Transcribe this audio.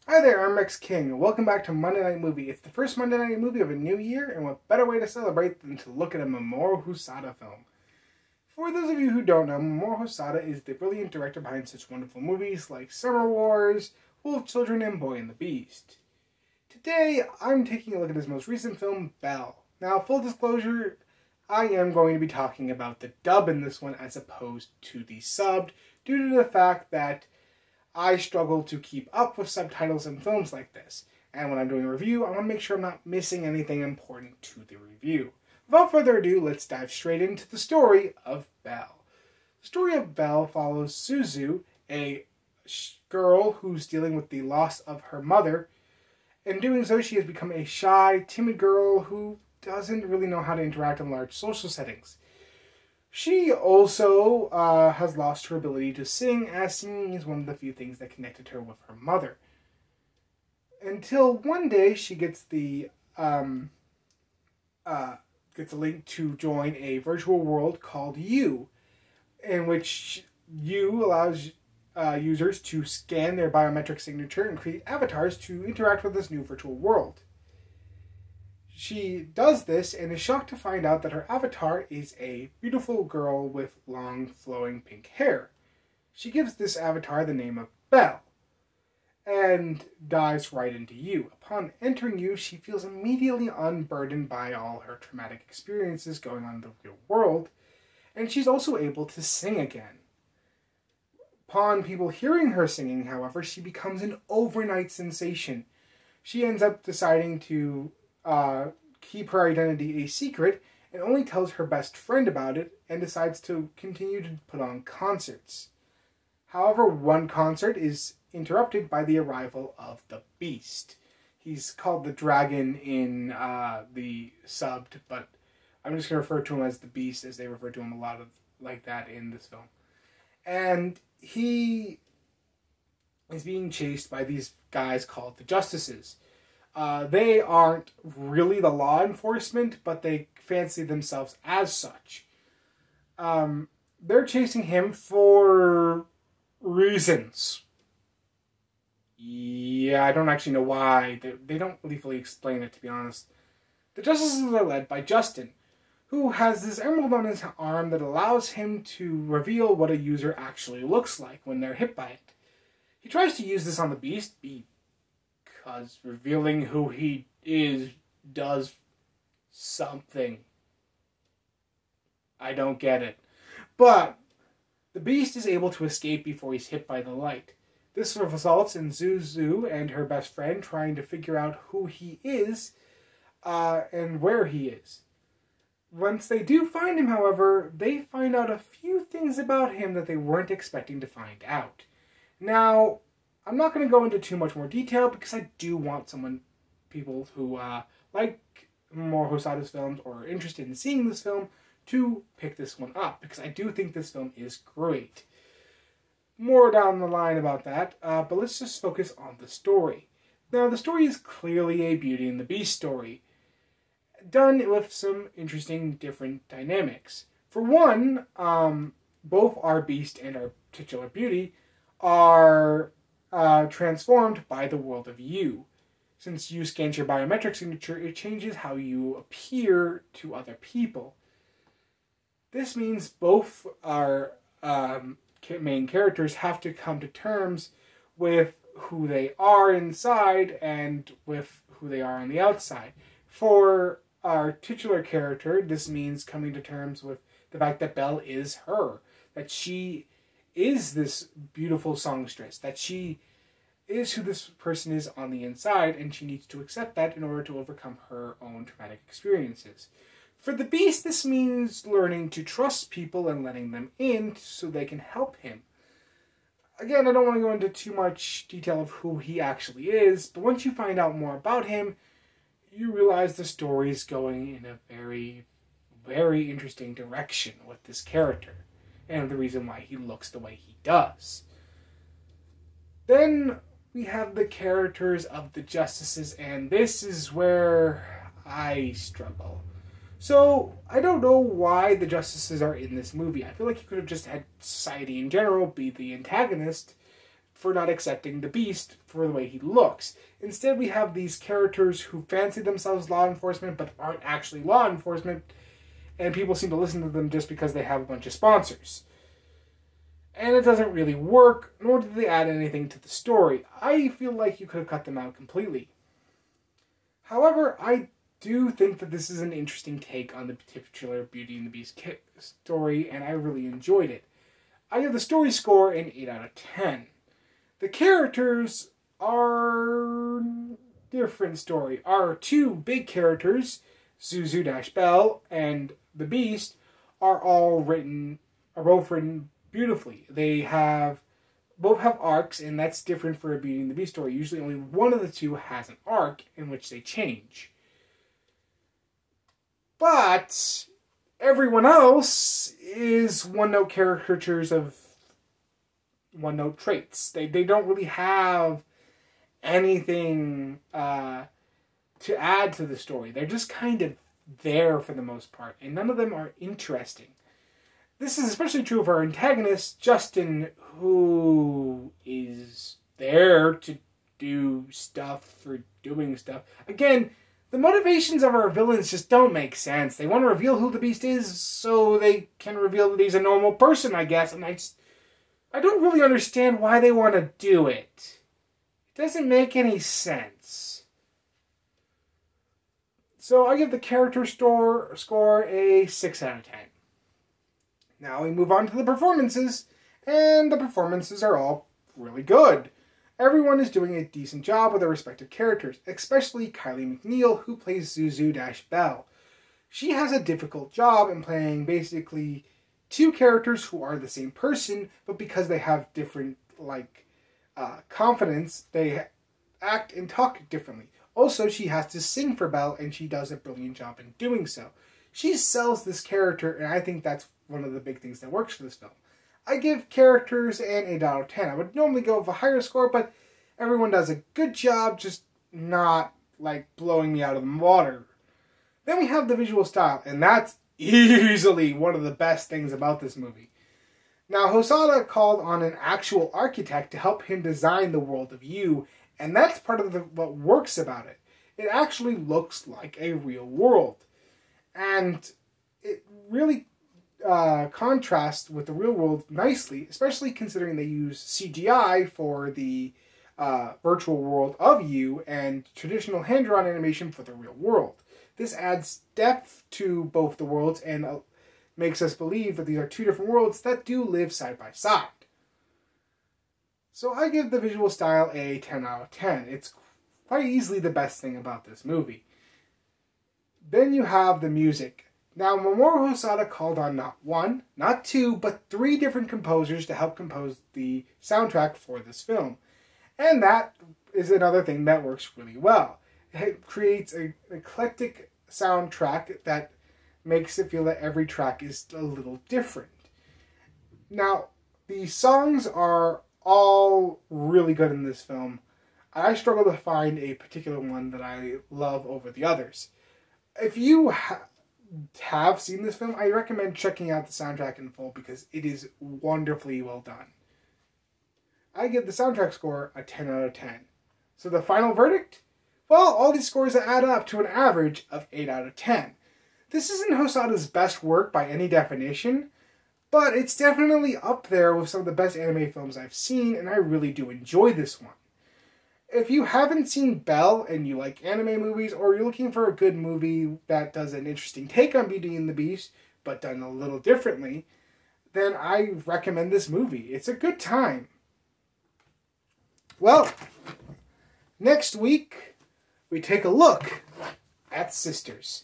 Hi there, I'm Rex King, and welcome back to Monday Night Movie. It's the first Monday Night Movie of a new year, and what better way to celebrate than to look at a Mamoru Hosoda film. For those of you who don't know, Mamoru Hosoda is the brilliant director behind such wonderful movies like Summer Wars, Wolf Children, and Boy and the Beast. Today, I'm taking a look at his most recent film, Belle. Now, full disclosure, I am going to be talking about the dub in this one as opposed to the subbed, due to the fact that I struggle to keep up with subtitles in films like this. And when I'm doing a review, I want to make sure I'm not missing anything important to the review. Without further ado, let's dive straight into the story of Belle. The story of Belle follows Suzu, a girl who's dealing with the loss of her mother. In doing so, she has become a shy, timid girl who doesn't really know how to interact in large social settings. She also has lost her ability to sing, as singing is one of the few things that connected her with her mother. Until one day she gets the gets a link to join a virtual world called You, in which You allows users to scan their biometric signature and create avatars to interact with this new virtual world. She does this and is shocked to find out that her avatar is a beautiful girl with long, flowing pink hair. She gives this avatar the name of Belle and dives right into You. Upon entering You, she feels immediately unburdened by all her traumatic experiences going on in the real world, and she's also able to sing again. Upon people hearing her singing, however, she becomes an overnight sensation. She ends up deciding to keep her identity a secret and only tells her best friend about it and decides to continue to put on concerts. However, one concert is interrupted by the arrival of the Beast. He's called the Dragon in the subbed, but I'm just going to refer to him as the Beast, as they refer to him a lot of like that in this film. And he is being chased by these guys called the Justices. They aren't really the law enforcement, but they fancy themselves as such. They're chasing him for reasons. Yeah, I don't actually know why. They don't really fully explain it, to be honest. The Justices are led by Justin, who has this emerald on his arm that allows him to reveal what a user actually looks like when they're hit by it. He tries to use this on the Beast, because revealing who he is does something. I don't get it. But the Beast is able to escape before he's hit by the light. This results in Suzu and her best friend trying to figure out who he is and where he is. Once they do find him, however, they find out a few things about him that they weren't expecting to find out. Now, I'm not going to go into too much more detail because I do want people who like Mamoru Hosoda's films or are interested in seeing this film to pick this one up, because I do think this film is great. More down the line about that, but let's just focus on the story. Now, the story is clearly a Beauty and the Beast story, done with some interesting different dynamics. For one, both our Beast and our titular Beauty are transformed by the world of You. Since You scans your biometric signature, it changes how you appear to other people. This means both our main characters have to come to terms with who they are inside and with who they are on the outside. For our titular character, this means coming to terms with the fact that Belle is her, that she is this beautiful songstress, that she is who this person is on the inside, and she needs to accept that in order to overcome her own traumatic experiences. For the Beast, this means learning to trust people and letting them in so they can help him. Again, I don't want to go into too much detail of who he actually is, but once you find out more about him, you realize the story is going in a very, very interesting direction with this character, and the reason why he looks the way he does. Then we have the characters of the Justices, and this is where I struggle. So, I don't know why the Justices are in this movie. I feel like you could have just had society in general be the antagonist for not accepting the Beast for the way he looks. Instead, we have these characters who fancy themselves law enforcement but aren't actually law enforcement, and people seem to listen to them just because they have a bunch of sponsors. And it doesn't really work, nor do they add anything to the story. I feel like you could have cut them out completely. However, I do think that this is an interesting take on the titular Beauty and the Beast story, and I really enjoyed it. I give the story score an 8 out of 10. The characters are different story. Our two big characters, Zuzu-Belle and the Beast, are both written beautifully. They both have arcs, and that's different for a Beauty and the Beast story. Usually only one of the two has an arc in which they change. But everyone else is one-note caricatures of one-note traits. They don't really have anything to add to the story. They're just kind of there for the most part, and none of them are interesting. This is especially true of our antagonist, Justin, who is there to do stuff for doing stuff. Again, the motivations of our villains just don't make sense. They want to reveal who the Beast is so they can reveal that he's a normal person, I guess, and I don't really understand why they want to do it. It doesn't make any sense. So I give the character score a 6 out of 10. Now we move on to the performances, and the performances are all really good. Everyone is doing a decent job with their respective characters, especially Kylie McNeil, who plays Zuzu-Belle. She has a difficult job in playing basically two characters who are the same person, but because they have different, confidence, they act and talk differently. Also, she has to sing for Belle, and she does a brilliant job in doing so. She sells this character, and I think that's one of the big things that works for this film. I give characters an 8 out of 10. I would normally go with a higher score, but everyone does a good job, just not, blowing me out of the water. Then we have the visual style, and that's easily one of the best things about this movie. Now, Hosoda called on an actual architect to help him design the world of You, and that's part of what works about it. It actually looks like a real world. And it really contrasts with the real world nicely, especially considering they use CGI for the virtual world of You and traditional hand-drawn animation for the real world. This adds depth to both the worlds and makes us believe that these are two different worlds that do live side by side. So I give the visual style a 10 out of 10. It's quite easily the best thing about this movie. Then you have the music. Now, Mamoru Hosoda called on not one, not two, but 3 different composers to help compose the soundtrack for this film. And that is another thing that works really well. It creates an eclectic soundtrack that makes it feel that every track is a little different. Now, the songs are all really good in this film. I struggle to find a particular one that I love over the others. If you have seen this film, I recommend checking out the soundtrack in full because it is wonderfully well done. I give the soundtrack score a 10 out of 10. So the final verdict? Well, all these scores add up to an average of 8 out of 10. This isn't Hosoda's best work by any definition, but it's definitely up there with some of the best anime films I've seen, and I really do enjoy this one. If you haven't seen Belle and you like anime movies, or you're looking for a good movie that does an interesting take on Beauty and the Beast, but done a little differently, then I recommend this movie. It's a good time. Well, next week, we take a look at Sisters.